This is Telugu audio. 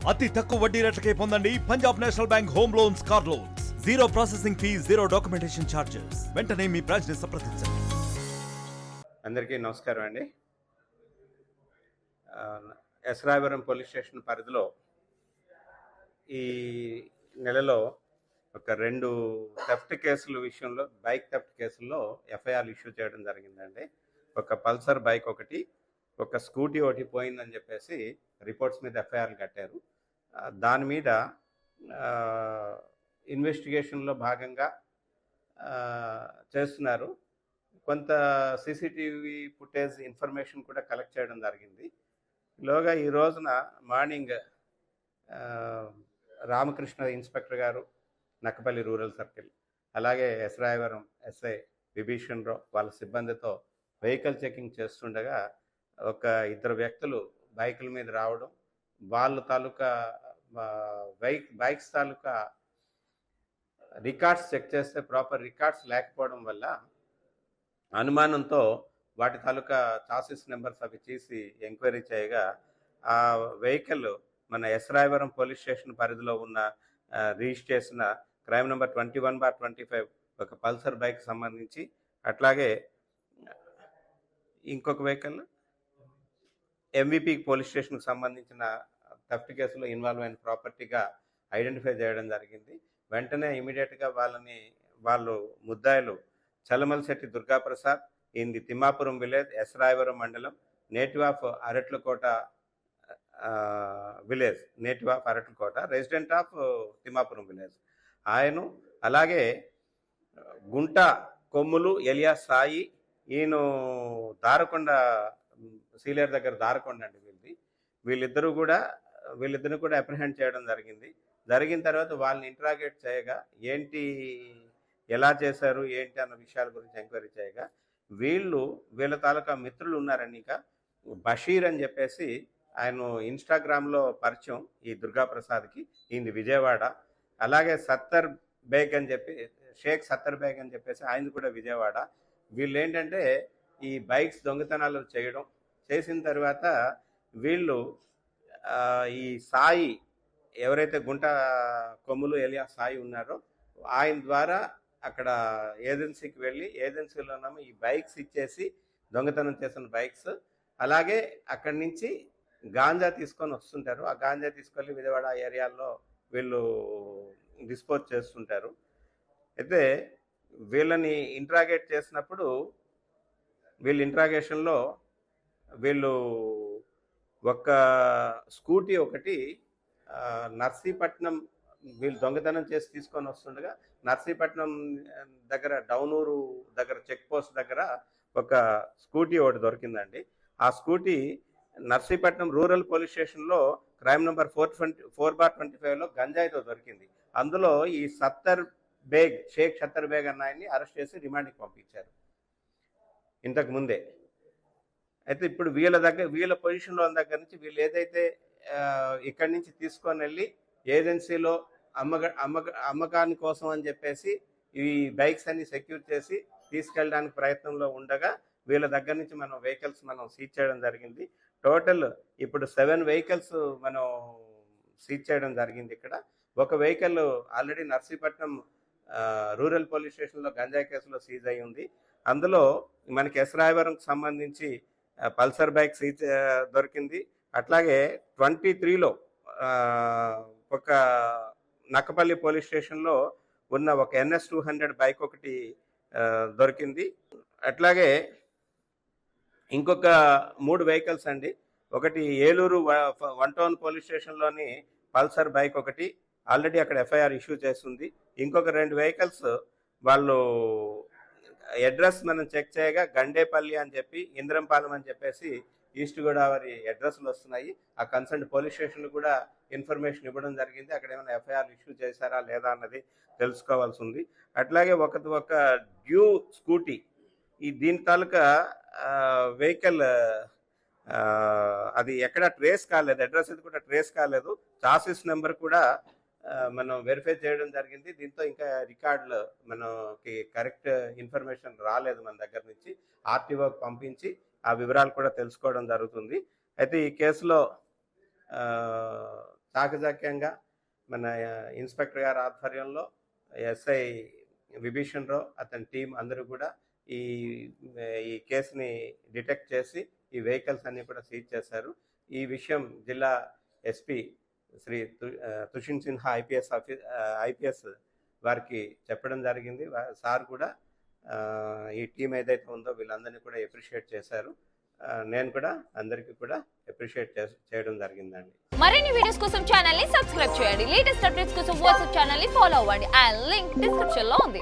అతి తక్కువ వడ్డీ రేట్లకే పొందండి Punjab national bank home loans, car loans. Zero processing fee, zero documentation charges. వెంటనే మీ బ్రాంచ్ ని సంప్రదించండి. అందరికీ నమస్కారం అండి. ఎస్రాయవరం పోలీస్ స్టేషన్ పరిధిలో ఈ నెలలో ఒక 2 థెఫ్ట్ కేసుల విషయంలో, బైక్ థెఫ్ట్ కేసుల్లో ఎఫ్ఐఆర్ ఇష్యూ చేయడం జరిగిందండి. ఒక పల్సర్ బైక్ ఒకటి, ఒక స్కూటీ ఒకటి పోయిందని చెప్పేసి రిపోర్ట్స్ మీద ఎఫ్ఐఆర్లు కట్టారు. దాని మీద ఇన్వెస్టిగేషన్లో భాగంగా చేస్తున్నారు. కొంత సీసీటీవీ ఫుటేజ్ ఇన్ఫర్మేషన్ కూడా కలెక్ట్ చేయడం జరిగింది. ఈలోగా ఈ రోజున మార్నింగ్ రామకృష్ణ ఇన్స్పెక్టర్ గారు, నక్కపల్లి రూరల్ సర్కిల్, అలాగే ఎస్రాయవరం ఎస్ఐ విభీషణ్ రావు వాళ్ళ సిబ్బందితో వెహికల్ చెకింగ్ చేస్తుండగా ఒక 2 వ్యక్తులు బైకుల మీద రావడం, వాళ్ళ తాలూకా బైక్స్ తాలూకా రికార్డ్స్ చెక్ చేస్తే ప్రాపర్ రికార్డ్స్ లేకపోవడం వల్ల అనుమానంతో వాటి తాలూకా చాసిస్ నెంబర్స్ అవి తీసి ఎంక్వైరీ చేయగా ఆ వెహికల్ మన ఎస్రాయవరం పోలీస్ స్టేషన్ పరిధిలో ఉన్న రిజిస్టర్ చేసిన క్రైమ్ నెంబర్ 21/25 ఒక పల్సర్ బైక్ సంబంధించి, అట్లాగే ఇంకొక వెహికల్ ఎంవిపి పోలీస్ స్టేషన్కి సంబంధించిన థెఫ్ట్ కేసులో ఇన్వాల్వ్ అయిన ప్రాపర్టీగా ఐడెంటిఫై చేయడం జరిగింది. వెంటనే ఇమీడియట్గా వాళ్ళు ముద్దాయిలు Chalamalasetti Durgaprasad in the Thimmapuram village, ఎస్రాయవరం మండలం, native of Aratlakota village, native of Aratlakota, resident of Thimmapuram village ఆయన, అలాగే గుంట కొమ్ములు ఎలియా సాయి, ఈయన దారకొండ సీలేరు దగ్గర దారకొండ అండి వీళ్ళిద్దరూ కూడా అప్రిహెండ్ చేయడం జరిగిన తర్వాత వాళ్ళని ఇంట్రాగేట్ చేయగా ఎలా చేశారు ఏంటి అన్న విషయాల గురించి ఎంక్వైరీ చేయగా వీళ్ళ తాలూకా మిత్రులు ఉన్నారని, ఇంకా బషీర్ అని చెప్పేసి ఆయన ఇన్స్టాగ్రామ్లో పరిచయం ఈ దుర్గాప్రసాద్కి, ఈయన విజయవాడ, అలాగే షేక్ సత్తర్ బేగ్ అని చెప్పేసి ఆయన కూడా విజయవాడ. వీళ్ళు ఏంటంటే ఈ బైక్స్ దొంగతనాలు చేసిన తర్వాత వీళ్ళు ఈ సాయి, ఎవరైతే గుంట కొమ్ములు ఎలియా సాయి ఉన్నారో ఆయన ద్వారా అక్కడ ఏజెన్సీకి వెళ్ళి ఏజెన్సీలోనేమో ఈ బైక్స్ ఇచ్చేసి దొంగతనం చేసిన బైక్స్, అలాగే అక్కడి నుంచి గాంజా తీసుకొని వస్తుంటారు. ఆ గాంజా తీసుకెళ్ళి విజయవాడ ఏరియాల్లో వీళ్ళు డిస్పోజ్ చేస్తుంటారు. అయితే వీళ్ళని ఇంట్రాగేట్ చేసినప్పుడు ఇంట్రాగేషన్లో వీళ్ళు ఒక స్కూటీ ఒకటి నర్సీపట్నం వీళ్ళు దొంగతనం చేసి తీసుకొని వస్తుండగా నర్సీపట్నం దగ్గర డౌనూరు దగ్గర చెక్ పోస్ట్ దగ్గర ఒక స్కూటీ ఒకటి దొరికిందండి. ఆ స్కూటీ నర్సీపట్నం రూరల్ పోలీస్ స్టేషన్లో క్రైమ్ నెంబర్ 4/25లో గంజాయితో దొరికింది. అందులో ఈ షేక్ సత్తర్ బేగ్ అన్న ఆయన్ని అరెస్ట్ చేసి రిమాండ్కి పంపించారు ఇంతకు ముందే. అయితే ఇప్పుడు వీళ్ళ పొజిషన్లో ఉన్న దగ్గర నుంచి వీళ్ళు ఏదైతే ఇక్కడి నుంచి తీసుకొని వెళ్ళి ఏజెన్సీలో అమ్మకాని కోసం అని చెప్పేసి ఈ బైక్స్ అన్ని సెక్యూర్ చేసి తీసుకెళ్ళడానికి ప్రయత్నంలో ఉండగా వీళ్ళ దగ్గర నుంచి వెహికల్స్ సీజ్ చేయడం జరిగింది. టోటల్ ఇప్పుడు 7 వెహికల్స్ సీజ్ చేయడం జరిగింది. ఇక్కడ ఒక vehicle already Narsipatnam rural police స్టేషన్లో గంజాయి కేసులో సీజ్ అయి ఉంది. అందులో మనకి ఎస్రాయవరంకి సంబంధించి పల్సర్ బైక్ సీజ్ దొరికింది. అట్లాగే 23లో ఒక నక్కపల్లి పోలీస్ స్టేషన్లో ఉన్న ఒక NS200 బైక్ ఒకటి దొరికింది. అట్లాగే ఇంకొక 3 వెహికల్స్ అండి. ఒకటి ఏలూరు 1 టౌన్ పోలీస్ స్టేషన్లోని పల్సర్ బైక్ ఒకటి ఆల్రెడీ అక్కడ ఎఫ్ఐఆర్ ఇష్యూ చేస్తుంది. ఇంకొక 2 వెహికల్స్ వాళ్ళు అడ్రస్ చెక్ చేయగా గండేపల్లి అని చెప్పి, ఇంద్రంపాలెం అని చెప్పేసి ఈస్ట్ గోదావరి అడ్రస్లు వస్తున్నాయి. ఆ కన్సర్న్ పోలీస్ స్టేషన్ కూడా ఇన్ఫర్మేషన్ ఇవ్వడం జరిగింది. అక్కడ ఏమైనా ఎఫ్ఐఆర్ ఇష్యూ చేశారా లేదా అన్నది తెలుసుకోవాల్సి ఉంది. అట్లాగే ఒక డ్యూ స్కూటీ, దీని తాలూకా వెహికల్ అది ఎక్కడ ట్రేస్ కాలేదు, అడ్రస్ అది కూడా ట్రేస్ కాలేదు, చాసిస్ నెంబర్ కూడా మనం వెరిఫై చేయడం జరిగింది. దీంతో ఇంకా రికార్డులు మనకి కరెక్ట్ ఇన్ఫర్మేషన్ రాలేదు మన దగ్గర నుంచి. ఆర్టీఓకి పంపించి ఆ వివరాలు కూడా తెలుసుకోవడం జరుగుతుంది. అయితే ఈ కేసులో చాకచక్యంగా మన ఇన్స్పెక్టర్ గారి ఆధ్వర్యంలో ఎస్ఐ విభీషణ్ రావు అతని టీం అందరూ కూడా ఈ ఈ కేసుని డిటెక్ట్ చేసి ఈ వెహికల్స్ అన్ని కూడా సీజ్ చేశారు. ఈ విషయం జిల్లా ఎస్పీ శ్రీ తుషిన్ సిన్హా ఐపీఎస్ వారికి చెప్పడం జరిగింది. సార్ కూడా ఈ టీం ఏదైతే ఉందో వీళ్ళందరినీ కూడా అప్రిషియేట్ చేశారు. నేను కూడా అందరికీ కూడా అప్రిషియేట్ చేయడం జరిగిందండి. మరిన్ని వీడియోస్ కోసం ఛానల్ ని సబ్స్క్రైబ్ చేయండి. లేటెస్ట్ అప్డేట్స్ కోసం వాట్సాప్ ఛానల్ ని ఫాలో అవ్వండి. ఆ లింక్ డిస్క్రిప్షన్ లో ఉంది.